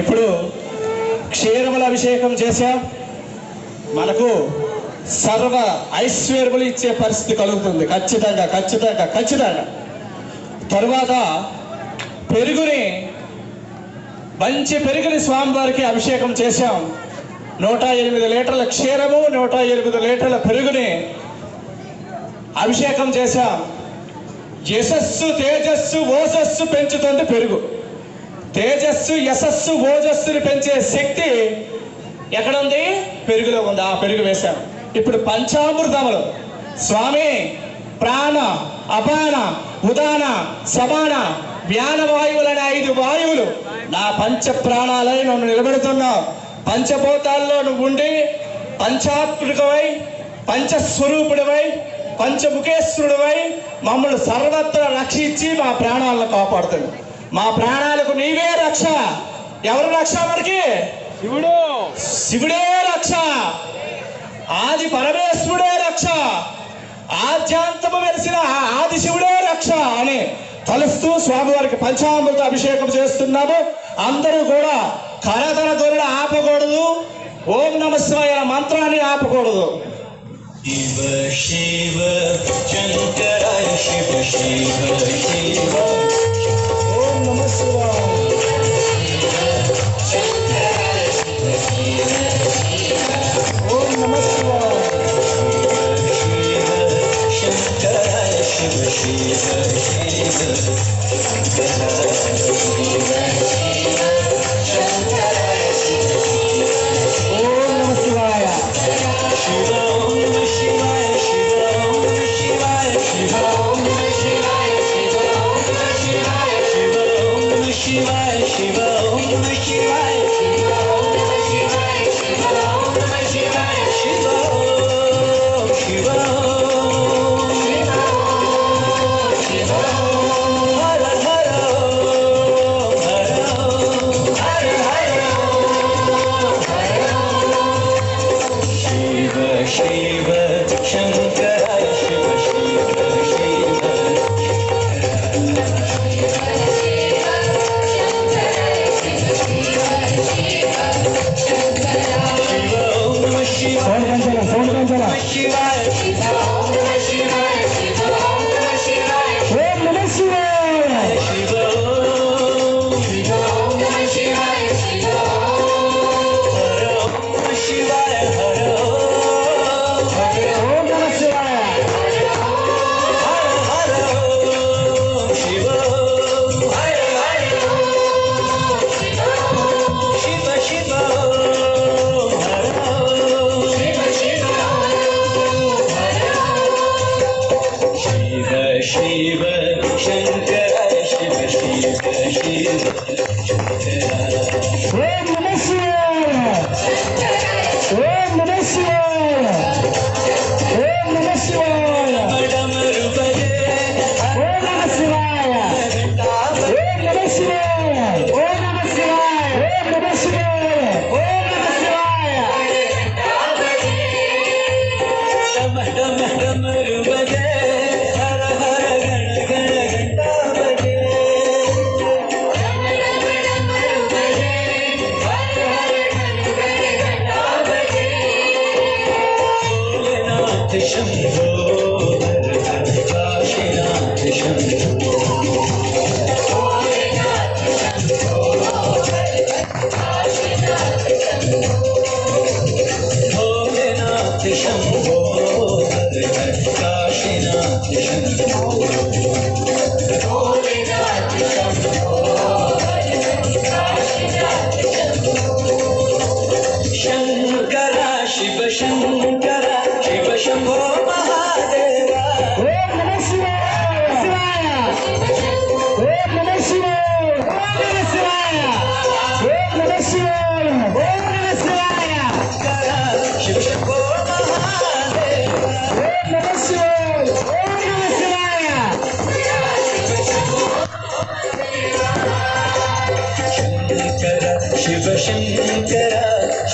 ఇప్పుడు క్షీరముల అభిషేకం చేశాం, మనకు సర్వ ఐశ్వర్యములు ఇచ్చే పరిస్థితి కలుగుతుంది. ఖచ్చితంగా ఖచ్చితంగా ఖచ్చితంగా. తరువాత మంచి పెరుగుని స్వామివారికి అభిషేకం చేశాం. 108 లీటర్ల క్షీరము, 108 లీటర్ల పెరుగుని అభిషేకం చేశాం. యశస్సు, తేజస్సు, ఓజస్సు పెంచుతుంది పెరుగు. తేజస్సు, యశస్సు, ఓజస్సుని పెంచే శక్తి ఎక్కడుంది? పెరుగులో ఉంది. ఆ పెరుగు వేశాం. ఇప్పుడు పంచామృతములు స్వామి ప్రాణ, అపాన, ఉదాన, సమాన, వ్యాన వాయువులనే 5 వాయువులు నా పంచ ప్రాణాలై నన్ను నిలబెడుతున్నావు. పంచభూతాల్లో నువ్వు ఉండి పంచాత్మికవై, పంచస్వరూపుడివై, పంచముఖేశ్వరుడివై మమ్మల్ని సర్వత్రా రక్షించి మా ప్రాణాలను కాపాడుతుంది. మా ప్రాణాలకు నీవే రక్ష. ఎవరు రక్ష? మనకి శివుడే రక్ష. ఆది పరమేశ్వరుడే రక్ష. ఆద్యాంతము వెలిసిన ఆది శివుడే రక్ష అని తలుస్తూ స్వామివారికి పంచామృత అభిషేకం చేస్తున్నాము. అందరూ కూడా కరతల ధ్వనిని ఆపకూడదు. ఓం నమః శివాయ మంత్రాన్ని ఆపకూడదు. శివ శివ శంకరాయ శివ శివ శివ ఓం నమః శివాయ. ఓం నమః శివాయ. శంకరాయ శివ శివ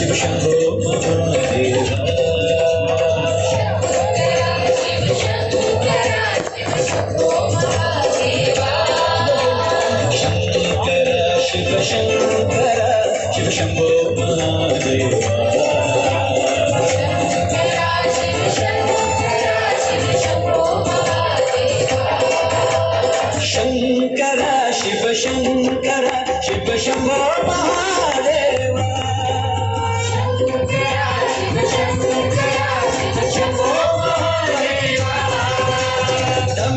शिव शंभो महादेवा शंकर महादेवा